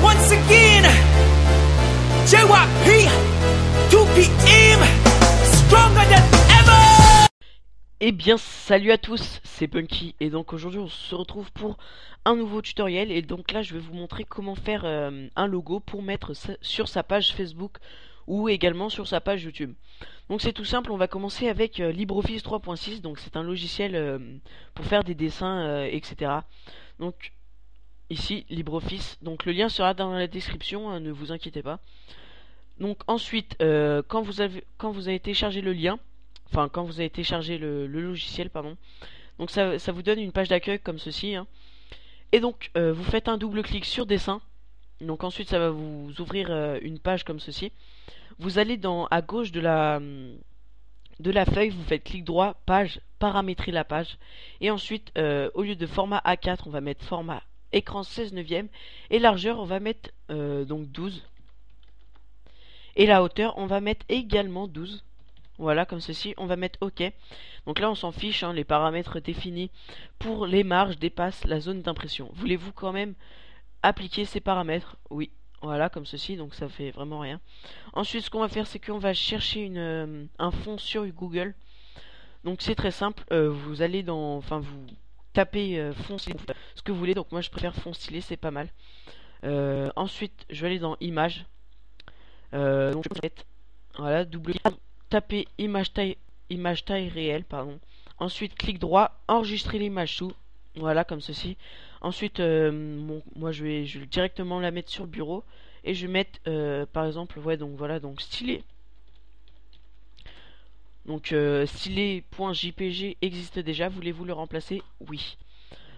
once again. JYP, 2 PM, stronger than ever. Eh bien salut à tous, c'est Punky et donc aujourd'hui on se retrouve pour un nouveau tutoriel. Et donc là je vais vous montrer comment faire un logo pour mettre sur sa page Facebook ou également sur sa page YouTube. Donc c'est tout simple, on va commencer avec LibreOffice 3.6. donc c'est un logiciel pour faire des dessins etc. Donc ici LibreOffice, donc le lien sera dans la description, hein, ne vous inquiétez pas. Donc ensuite quand vous avez téléchargé le lien, enfin quand vous avez téléchargé le logiciel pardon, donc ça vous donne une page d'accueil comme ceci, hein. Et donc vous faites un double clic sur dessin. Donc ensuite ça va vous ouvrir une page comme ceci. Vous allez à gauche de la feuille, vous faites clic droit, page, paramétrer la page. Et ensuite au lieu de format A4 on va mettre format écran 16 neuvième. Et largeur on va mettre donc 12. Et la hauteur on va mettre également 12. Voilà, comme ceci, on va mettre OK. Donc là on s'en fiche, hein, les paramètres définis pour les marges dépassent la zone d'impression. Voulez-vous quand même appliquer ces paramètres? Oui, voilà, comme ceci, donc ça fait vraiment rien. Ensuite ce qu'on va faire c'est qu'on va chercher un fond sur Google. Donc c'est très simple, vous allez vous tapez fond stylé, ce que vous voulez. Donc moi je préfère fond stylé, c'est pas mal. Ensuite je vais aller dans images. Donc je vais mettre, voilà, double clic, taper image taille réelle, pardon. Ensuite clic droit, enregistrer l'image sous, voilà, comme ceci. Ensuite moi je vais directement la mettre sur le bureau et je vais mettre par exemple, ouais, donc voilà, donc stylé. Donc stylé.jpg existe déjà, voulez-vous le remplacer? Oui.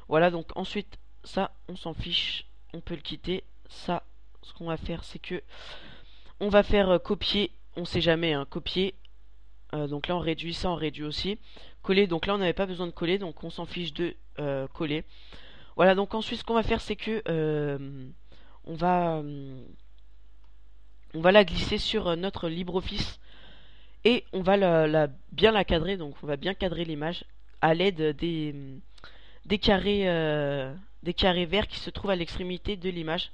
Voilà, donc ensuite ça on s'en fiche, on peut le quitter. Ça, ce qu'on va faire c'est que on va faire copier, on sait jamais, hein, copier. Donc là on réduit ça, on réduit aussi. Coller, donc là on n'avait pas besoin de coller, donc on s'en fiche de coller. Voilà, donc ensuite ce qu'on va faire c'est que on va la glisser sur notre LibreOffice. Et on va bien la cadrer, donc on va bien cadrer l'image à l'aide des carrés verts qui se trouvent à l'extrémité de l'image.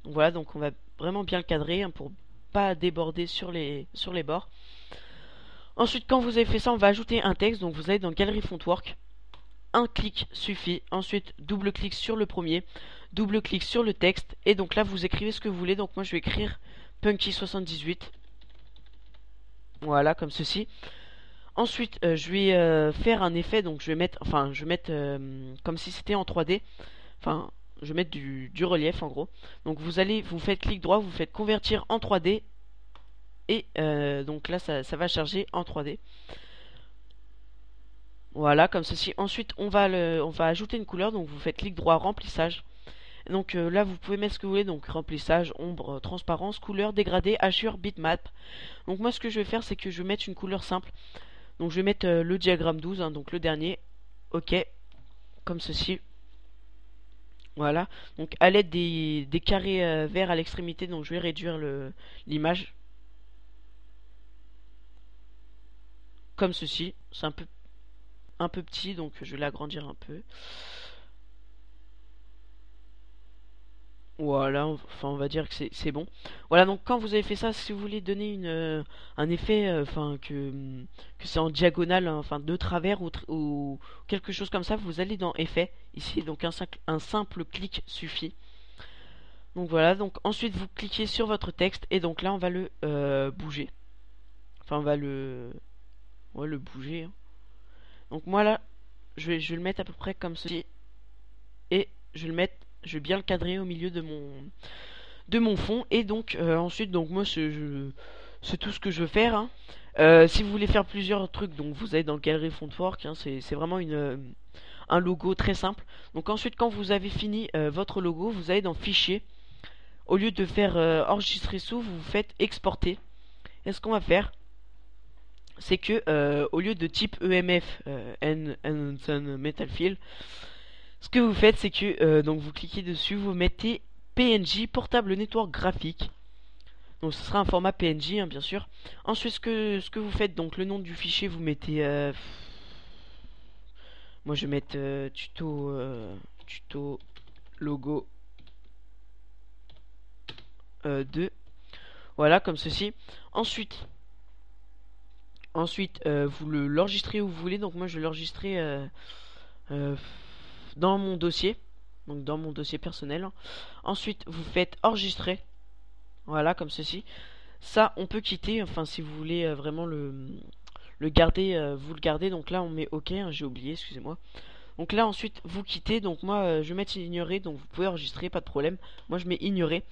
Donc voilà, donc on va vraiment bien le cadrer, hein, pour pas déborder sur les bords. Ensuite quand vous avez fait ça on va ajouter un texte. Donc vous allez dans Galerie Fontwork, un clic suffit. Ensuite double clic sur le premier, double clic sur le texte. Et donc là vous écrivez ce que vous voulez. Donc moi je vais écrire Punky78. Voilà, comme ceci. Ensuite je vais faire un effet. Donc je vais mettre comme si c'était en 3D. Enfin je vais mettre du relief en gros. Donc vous faites clic droit, vous faites convertir en 3D. Et donc là ça va charger en 3D. Voilà, comme ceci. Ensuite on va ajouter une couleur. Donc vous faites clic droit, remplissage. Donc là vous pouvez mettre ce que vous voulez. Donc remplissage, ombre, transparence, couleur, dégradé, hachure, bitmap. Donc moi ce que je vais faire c'est que je vais mettre une couleur simple. Donc je vais mettre le diagramme 12, hein, donc le dernier. OK, comme ceci. Voilà, donc à l'aide des carrés verts à l'extrémité, donc je vais réduire l'image comme ceci. C'est un peu petit, donc je vais l'agrandir un peu. Voilà, enfin on va dire que c'est bon. Voilà, donc quand vous avez fait ça, si vous voulez donner un effet, que c'est en diagonale, hein, enfin de travers ou quelque chose comme ça, vous allez dans effet ici. Donc un simple clic suffit. Donc voilà, donc ensuite vous cliquez sur votre texte et donc là on va le bouger. Enfin on va le bouger, hein. Donc moi là je vais le mettre à peu près comme ceci. Et je vais bien le cadrer au milieu de mon fond. Et donc ensuite, donc moi c'est tout ce que je veux faire, hein. Si vous voulez faire plusieurs trucs, donc vous allez dans Galerie Fontwork, hein, c'est vraiment un logo très simple. Donc ensuite quand vous avez fini votre logo, vous allez dans Fichier. Au lieu de faire enregistrer sous, vous faites exporter. Et ce qu'on va faire c'est que au lieu de type EMF Metal Fill, ce que vous faites c'est que donc vous cliquez dessus, vous mettez PNG, Portable Network Graphique. Donc ce sera un format PNG, hein, bien sûr. Ensuite ce que vous faites, donc le nom du fichier vous mettez moi je vais mettre tuto logo 2. Voilà, comme ceci. Ensuite, vous l'enregistrez où vous voulez. Donc moi je vais l'enregistrer euh, dans mon dossier. Donc dans mon dossier personnel. Ensuite, vous faites enregistrer. Voilà, comme ceci. Ça, on peut quitter. Enfin, si vous voulez vraiment le garder, vous le gardez. Donc là, on met OK. Hein, j'ai oublié, excusez-moi. Donc là, ensuite, vous quittez. Donc moi, je vais mettre ignorer. Donc vous pouvez enregistrer, pas de problème. Moi, je mets ignorer.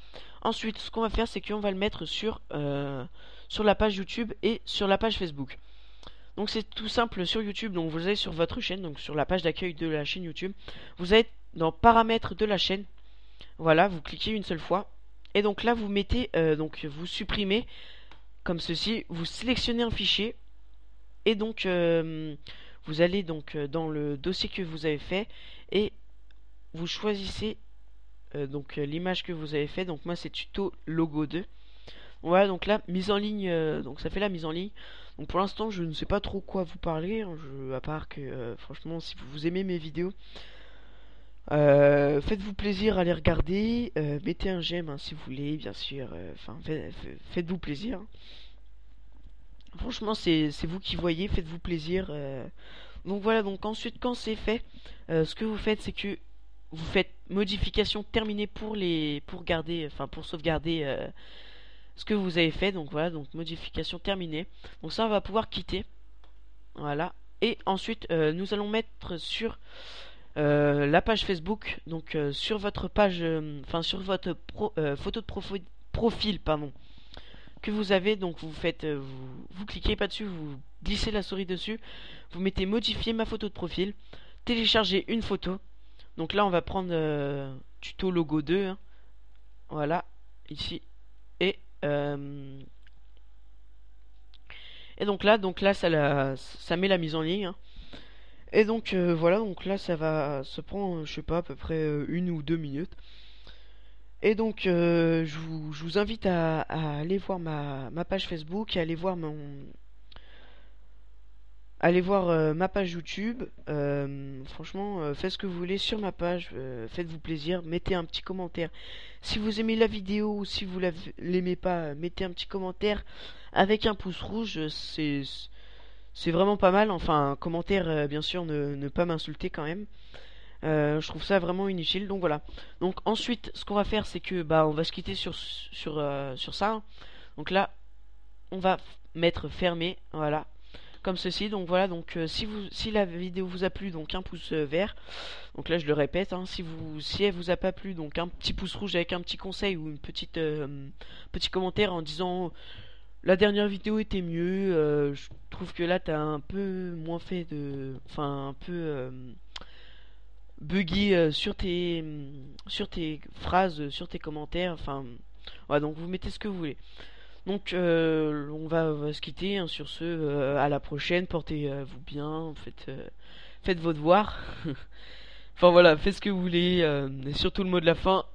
Ensuite, ce qu'on va faire, c'est qu'on va le mettre sur la page YouTube et sur la page Facebook. Donc c'est tout simple sur YouTube. Donc vous allez sur votre chaîne, donc sur la page d'accueil de la chaîne YouTube. Vous allez dans paramètres de la chaîne. Voilà, vous cliquez une seule fois. Et donc là, vous mettez, donc vous supprimez comme ceci. Vous sélectionnez un fichier. Et donc vous allez donc dans le dossier que vous avez fait et vous choisissez donc l'image que vous avez fait. Donc moi c'est tuto logo 2. Voilà, donc là mise en ligne, donc ça fait la mise en ligne. Donc pour l'instant je ne sais pas trop quoi vous parler, hein, à part que franchement si vous aimez mes vidéos, faites-vous plaisir à les regarder, mettez un j'aime hein, si vous voulez bien sûr, enfin faites-vous plaisir. Franchement c'est vous qui voyez, faites-vous plaisir. Donc voilà, donc ensuite quand c'est fait, ce que vous faites c'est que vous faites modification terminée pour garder, enfin pour sauvegarder ce que vous avez fait. Donc voilà, donc modification terminée. Donc ça on va pouvoir quitter. Voilà. Et ensuite nous allons mettre sur la page Facebook, donc sur votre page, enfin sur votre photo de profil, pardon, que vous avez. Donc vous faites, vous cliquez pas dessus, vous glissez la souris dessus, vous mettez modifier ma photo de profil, télécharger une photo. Donc là on va prendre tuto logo 2 hein. Voilà, ici. Et donc là ça met la mise en ligne hein. Et donc voilà, donc là ça prend je sais pas à peu près 1 ou 2 minutes. Et donc je vous invite à aller voir ma page Facebook et aller voir ma page YouTube. Franchement, faites ce que vous voulez sur ma page, faites-vous plaisir, mettez un petit commentaire. Si vous aimez la vidéo ou si vous l'aimez pas, mettez un petit commentaire avec un pouce rouge, c'est vraiment pas mal. Enfin, un commentaire, bien sûr, ne pas m'insulter quand même. Je trouve ça vraiment inutile. Donc voilà. Donc ensuite, ce qu'on va faire, c'est que bah on va se quitter sur ça. Donc là, on va mettre fermé. Voilà, comme ceci. Donc voilà. Donc si la vidéo vous a plu, donc un pouce vert. Donc là, je le répète. Hein, si elle vous a pas plu, donc un petit pouce rouge avec un petit conseil ou une petit commentaire en disant la dernière vidéo était mieux. Je trouve que là, t'as un peu moins fait de, enfin un peu buggy sur tes phrases, sur tes commentaires. Enfin, voilà, donc vous mettez ce que vous voulez. Donc on va se quitter hein, sur ce. À la prochaine, portez-vous bien, faites vos devoirs. Enfin voilà, faites ce que vous voulez. Et surtout le mot de la fin.